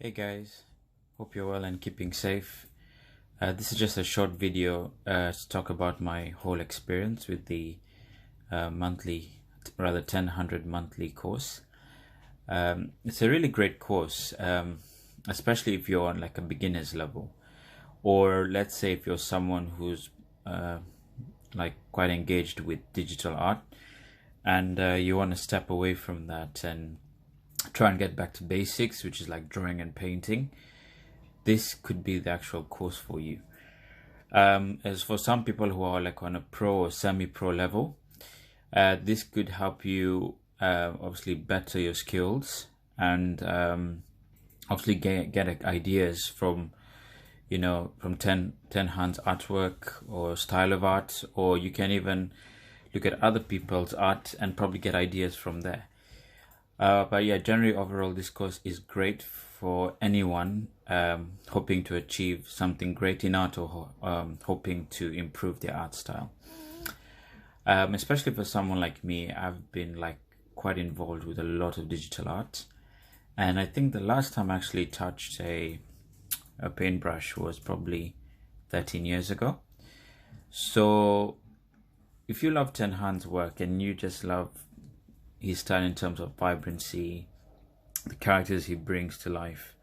Hey guys, hope you're well and keeping safe. This is just a short video to talk about my whole experience with the rather 1000 monthly course. It's a really great course, especially if you're on like a beginner's level, or let's say if you're someone who's like quite engaged with digital art and you want to step away from that and try and get back to basics, which is like drawing and painting. This could be the actual course for you. As for some people who are like on a pro or semi-pro level, this could help you obviously better your skills and obviously get ideas from from Ten Hun's artwork or style of art, or you can even look at other people's art and probably get ideas from there. But yeah, generally overall this course is great for anyone hoping to achieve something great in art or hoping to improve their art style. Especially for someone like me, I've been like quite involved with a lot of digital art, and I think the last time I actually touched a paintbrush was probably 13 years ago. So if you love Ten Hun's work and you just love his style in terms of vibrancy, the characters he brings to life,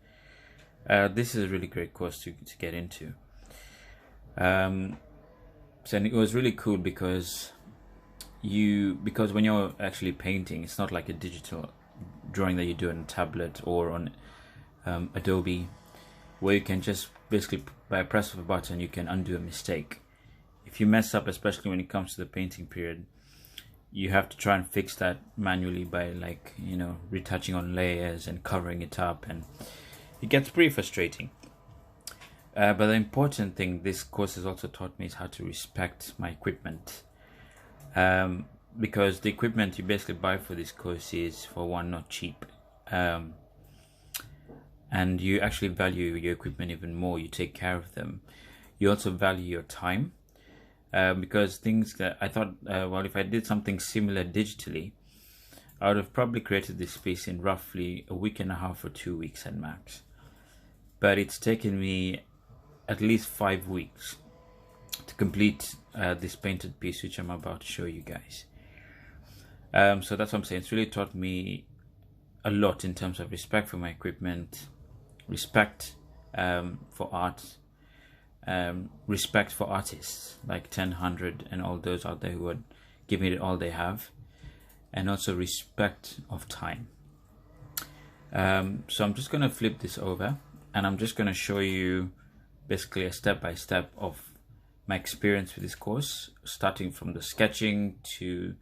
this is a really great course to get into. So it was really cool because when you're actually painting, it's not like a digital drawing that you do on a tablet or on Adobe, where you can just basically by a press of a button you can undo a mistake. If you mess up, especially when it comes to the painting period, you have to try and fix that manually by retouching on layers and covering it up, and it gets pretty frustrating. But the important thing this course has also taught me is how to respect my equipment, because the equipment you basically buy for this course is, for one, not cheap, and you actually value your equipment even more. You take care of them. You also value your time. Because things that I thought, well, if I did something similar digitally, I would have probably created this piece in roughly a week and a half or 2 weeks at max. But it's taken me at least 5 weeks to complete this painted piece, which I'm about to show you guys. So that's what I'm saying. It's really taught me a lot in terms of respect for my equipment, respect for art, respect for artists like 1000 and all those out there who are giving it all they have, and also respect of time. So I'm just going to flip this over and I'm just going to show you basically a step-by-step of my experience with this course, starting from the sketching to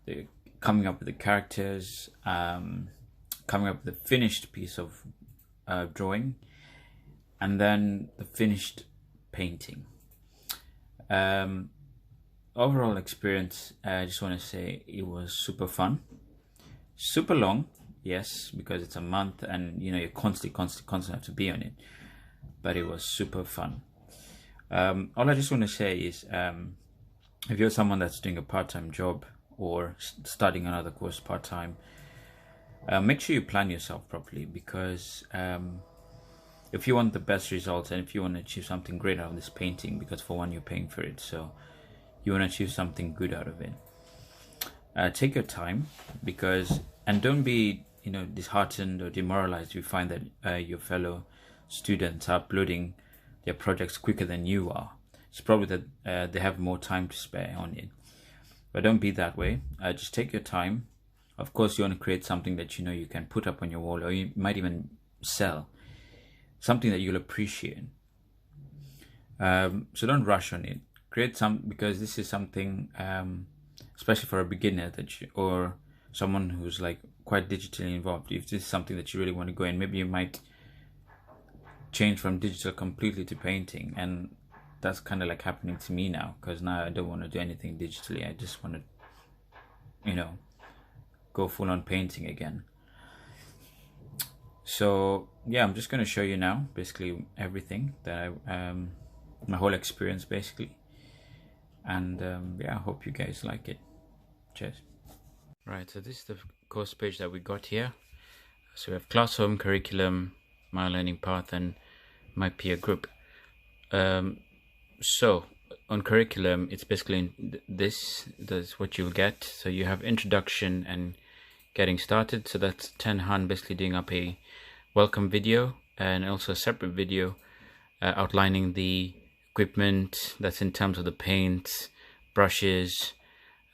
the coming up with the characters, coming up with the finished piece of drawing, and then the finished painting. Overall experience, I just want to say it was super fun, super long, yes, because it's a month and you're constantly have to be on it, but it was super fun. All I just want to say is, if you're someone that's doing a part-time job or studying another course part-time, make sure you plan yourself properly, because if you want the best results and if you want to achieve something great out of this painting, because for one, you're paying for it, so you want to achieve something good out of it, take your time, and don't be disheartened or demoralized if you find that your fellow students are uploading their projects quicker than you are. It's probably that they have more time to spare on it, but don't be that way. Just take your time. Of course, you want to create something that you can put up on your wall, or you might even sell, something that you'll appreciate. So don't rush on it. Create because this is something, especially for a beginner or someone who's like quite digitally involved. If this is something that you really want to go in, maybe you might change from digital completely to painting, and that's kind of like happening to me now, because now I don't want to do anything digitally. I just want to, go full on painting again. So yeah, I'm just going to show you now basically everything that my whole experience basically, and yeah, I hope you guys like it. Cheers. Right, so this is the course page that we got here. So we have class, home, curriculum, my learning path and my peer group. So on curriculum, it's basically that's what you'll get. So you have introduction and getting started. So that's Ten Hun basically doing up a welcome video and also a separate video outlining the equipment that's in terms of the paints, brushes,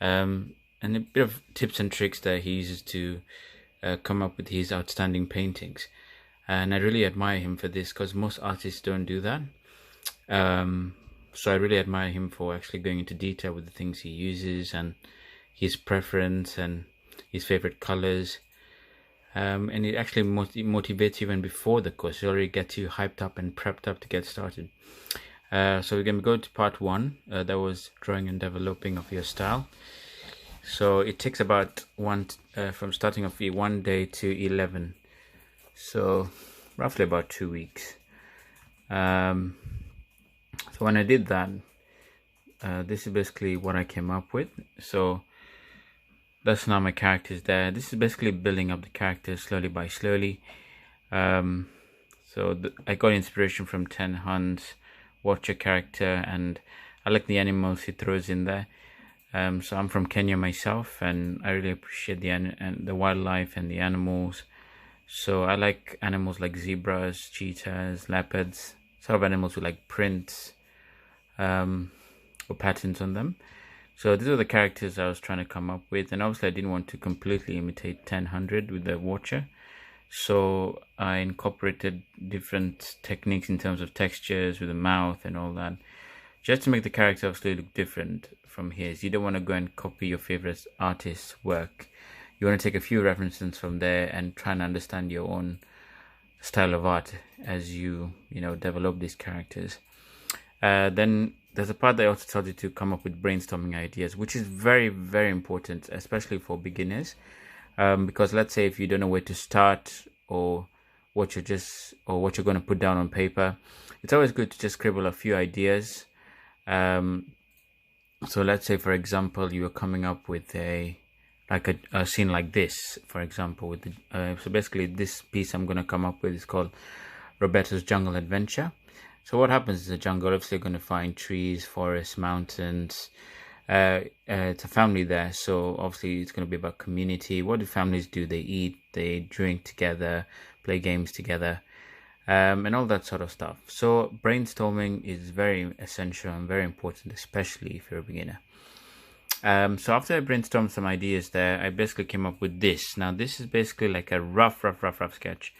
and a bit of tips and tricks that he uses to come up with his outstanding paintings. And I really admire him for this, because most artists don't do that. So I really admire him for actually going into detail with the things he uses and his preference and his favorite colors. And it actually motivates you even before the course. It already gets you hyped up and prepped up to get started. So we're going to go to part 1. That was drawing and developing of your style. So it takes about from starting of 1 day to 11. So roughly about 2 weeks. So when I did that, this is basically what I came up with. So that's now my characters there. This is basically building up the characters slowly by slowly. I got inspiration from Ten Hun's Watcher character, and I like the animals he throws in there. So I'm from Kenya myself, and I really appreciate the wildlife and the animals. So I like animals like zebras, cheetahs, leopards, sort of animals with like prints or patterns on them. So these are the characters I was trying to come up with, and obviously I didn't want to completely imitate 1000 with the Watcher. So I incorporated different techniques in terms of textures with the mouth and all that, just to make the character obviously look different from his. You don't want to go and copy your favorite artist's work. You want to take a few references from there and try and understand your own style of art as you develop these characters. Then there's a part that I also told you to come up with brainstorming ideas, which is very, very important, especially for beginners. Because let's say if you don't know where to start or what you're going to put down on paper, it's always good to just scribble a few ideas. So let's say, for example, you are coming up with a scene like this, for example, with so basically this piece I'm going to come up with is called Roberto's Jungle Adventure. So what happens is the jungle, obviously you're going to find trees, forests, mountains. It's a family there, so obviously it's going to be about community. What do families do? They eat, they drink together, play games together, and all that sort of stuff. So brainstorming is very essential and very important, especially if you're a beginner. So after I brainstormed some ideas there, I basically came up with this. Now this is basically like a rough sketch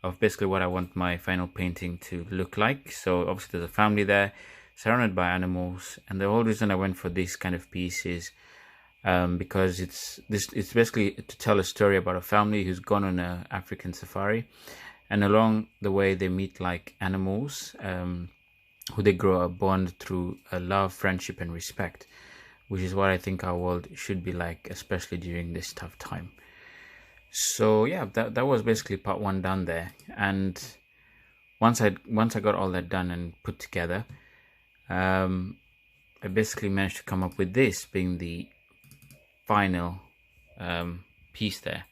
of basically what I want my final painting to look like. So obviously there's a family there, surrounded by animals, and the whole reason I went for this kind of piece is because it's basically to tell a story about a family who's gone on an African safari, and along the way they meet like animals who they grow a bond through love, friendship, and respect, which is what I think our world should be like, especially during this tough time. So yeah, that was basically part 1 done there. And once I got all that done and put together, I basically managed to come up with this being the final piece there.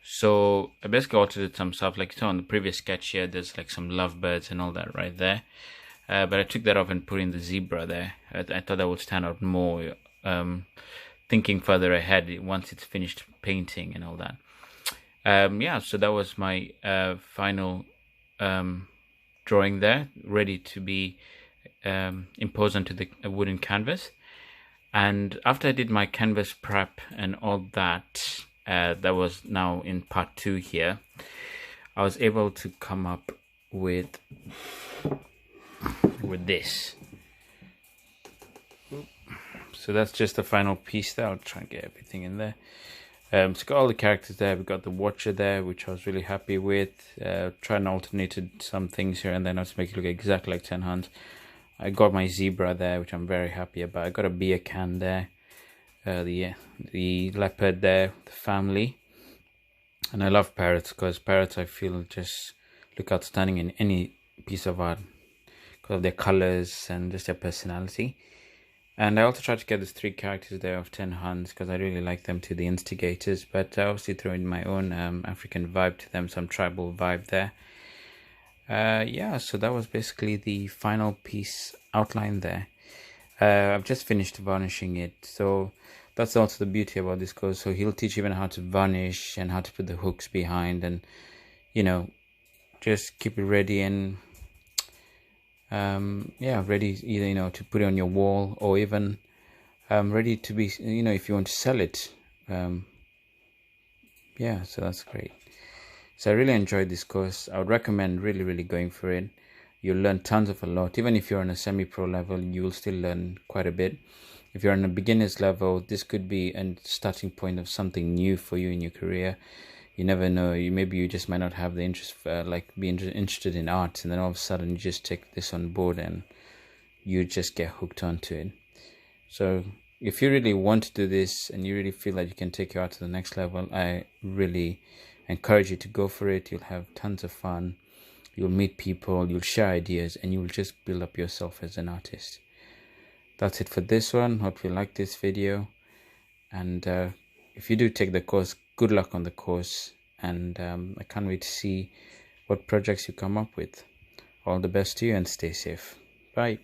So I basically altered some stuff, like you saw on the previous sketch here, there's like some lovebirds and all that right there. But I took that off and put in the zebra there. I thought that would stand out more, thinking further ahead once it's finished painting and all that. So that was my final drawing there, ready to be imposed onto the wooden canvas. And after I did my canvas prep and all that, that was now in part 2 here, I was able to come up with this. So that's just the final piece there. I'll try and get everything in there. So got all the characters there. We got the Watcher there, which I was really happy with. Try and alternated some things here and then to make it look exactly like Ten Hun's. I got my zebra there, which I'm very happy about. I got a beer can there. The leopard there, the family. And I love parrots, because parrots I feel just look outstanding in any piece of art because of their colors and just their personality. And I also tried to get these 3 characters there of Ten Huns because I really like them to the instigators, but I obviously throw in my own African vibe to them, some tribal vibe there. Yeah, so that was basically the final piece outline there. I've just finished varnishing it, so that's also the beauty about this course. So he'll teach you even how to varnish and how to put the hooks behind, and you know, just keep it ready and yeah, ready either, you know, to put it on your wall, or even ready to be, you know, if you want to sell it. Yeah, so that's great. So I really enjoyed this course. I would recommend really going for it. You'll learn tons of a lot. Even if you're on a semi-pro level, you will still learn quite a bit. If you're on a beginner's level, this could be a starting point of something new for you in your career. You never know. Maybe you just might not have the interest, interested in art, and then all of a sudden you just take this on board and you just get hooked onto it. So if you really want to do this and you really feel like you can take your art to the next level, I really encourage you to go for it. You'll have tons of fun. You'll meet people, you'll share ideas, and you'll just build up yourself as an artist. That's it for this one. Hope you like this video. And if you do take the course, good luck on the course. And I can't wait to see what projects you come up with. All the best to you and stay safe. Bye.